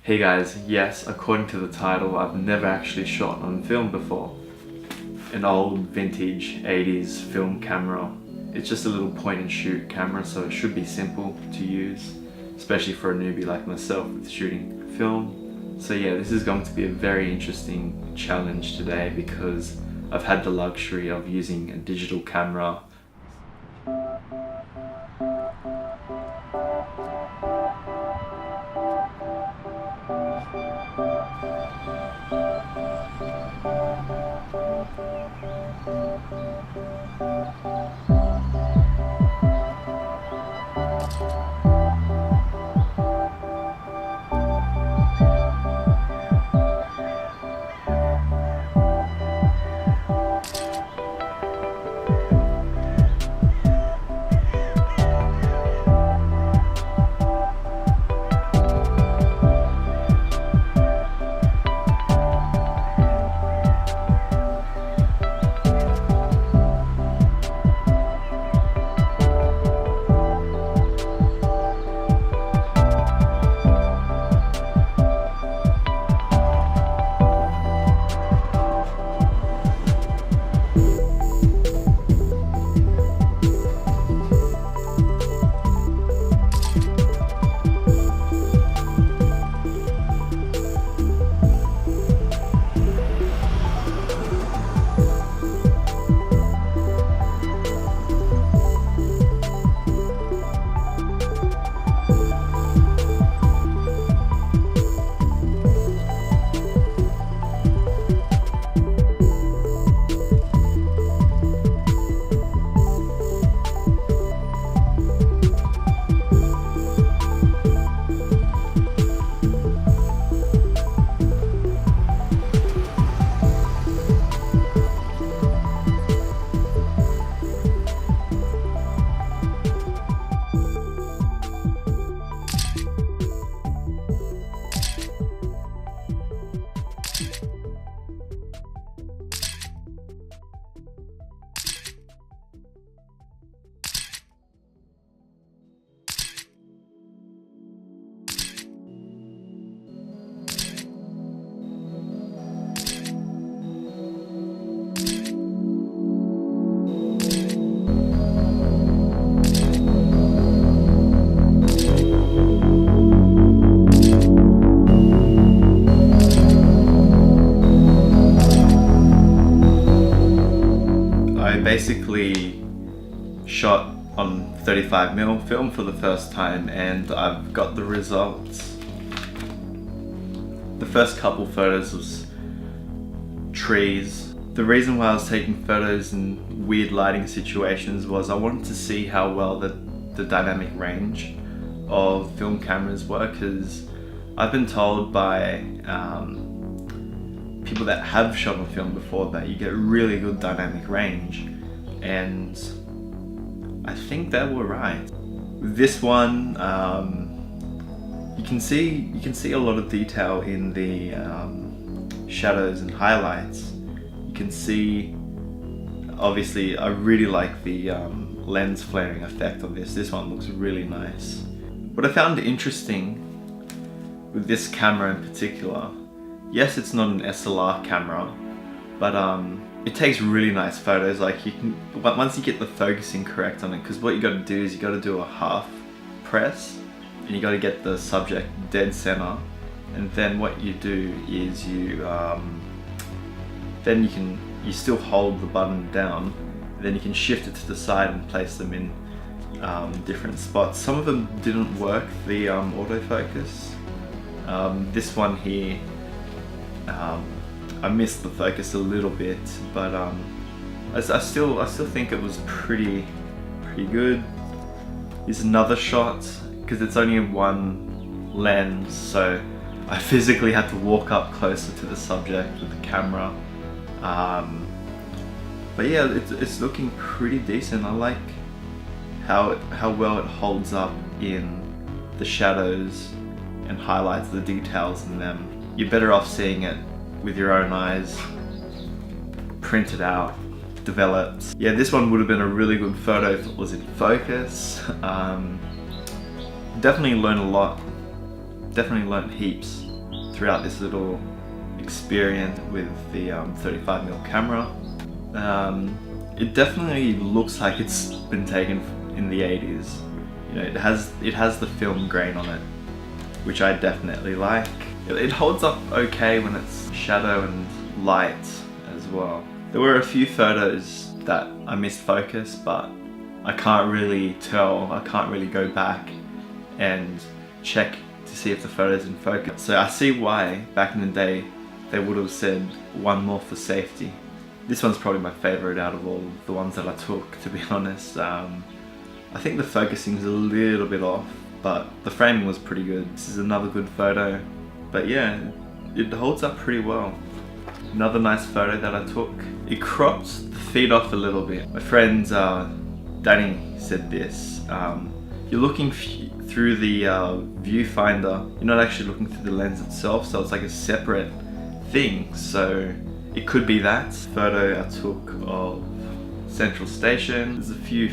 Hey guys, yes, according to the title, I've never actually shot on film before. An old vintage 80s film camera. It's just a little point and shoot camera, so it should be simple to use, especially for a newbie like myself with shooting film. So yeah, this is going to be a very interesting challenge today because I've had the luxury of using a digital camera. Basically shot on 35mm film for the first time and I've got the results. The first couple photos was trees. The reason why I was taking photos in weird lighting situations was I wanted to see how well the dynamic range of film cameras work, because I've been told by people that have shot on film before that you get really good dynamic range. And I think they were right. With this one, you can see a lot of detail in the shadows and highlights. You can see, obviously, I really like the lens flaring effect of this. This one looks really nice. What I found interesting with this camera in particular, yes, it's not an SLR camera, but it takes really nice photos. Like you can, once you get the focusing correct on it, because what you got to do is you got to do a half press and you got to get the subject dead center, and then what you do is you then you still hold the button down, and then you can shift it to the side and place them in different spots. Some of them didn't work, the autofocus. This one here, I missed the focus a little bit, but I still think it was pretty good. Here's another shot, because it's only one lens, so I physically had to walk up closer to the subject with the camera. But yeah, it's looking pretty decent. I like how well it holds up in the shadows and highlights the details in them. You're better off seeing it with your own eyes, printed out, developed. Yeah, this one would have been a really good photo if it was in focus. Definitely learned a lot. Definitely learned heaps throughout this little experience with the 35mm camera. It definitely looks like it's been taken in the 80s. You know, it has the film grain on it, which I definitely like. It holds up okay when it's shadow and light as well. There were a few photos that I missed focus, but I can't really tell. I can't really go back and check to see if the photo's in focus. So I see why back in the day they would have said one more for safety. This one's probably my favorite out of all the ones that I took, to be honest. I think the focusing is a little bit off, but the framing was pretty good. This is another good photo, but yeah, it holds up pretty well. Another nice photo that I took. It cropped the feed off a little bit. My friend Danny said this. You're looking through the viewfinder. You're not actually looking through the lens itself, so it's like a separate thing. So it could be that. Photo I took of Central Station. There's a few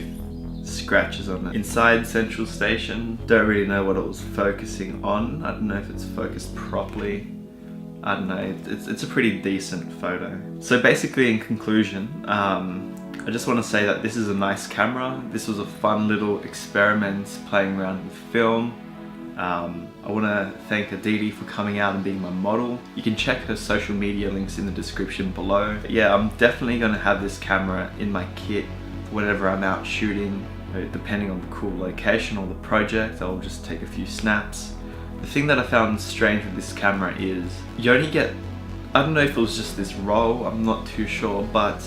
scratches on it. Inside Central Station, don't really know what it was focusing on. I don't know if it's focused properly. I don't know, it's a pretty decent photo. So basically, in conclusion, I just want to say that this is a nice camera. This was a fun little experiment playing around with film. I want to thank Aditi for coming out and being my model. You can check her social media links in the description below. Yeah, I'm definitely going to have this camera in my kit whenever I'm out shooting. Depending on the cool location or the project, I'll just take a few snaps. The thing that I found strange with this camera is you only get, I don't know if it was just this roll, I'm not too sure, but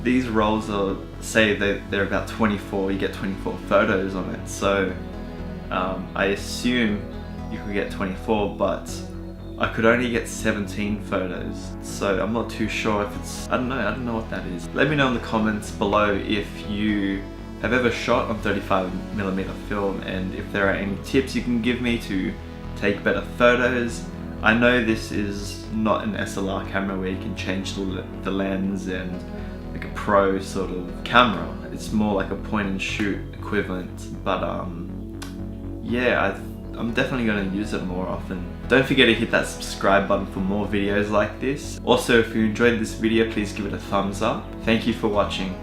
these rolls are, say they're about 24, you get 24 photos on it. So I assume you could get 24, but I could only get 17 photos. So I'm not too sure if it's, I don't know what that is. Let me know in the comments below if you have ever shot on 35mm film and if there are any tips you can give me to take better photos. I know this is not an SLR camera where you can change the lens and like a pro sort of camera. It's more like a point and shoot equivalent, but yeah, I'm definitely going to use it more often. Don't forget to hit that subscribe button for more videos like this. Also, if you enjoyed this video, please give it a thumbs up. Thank you for watching.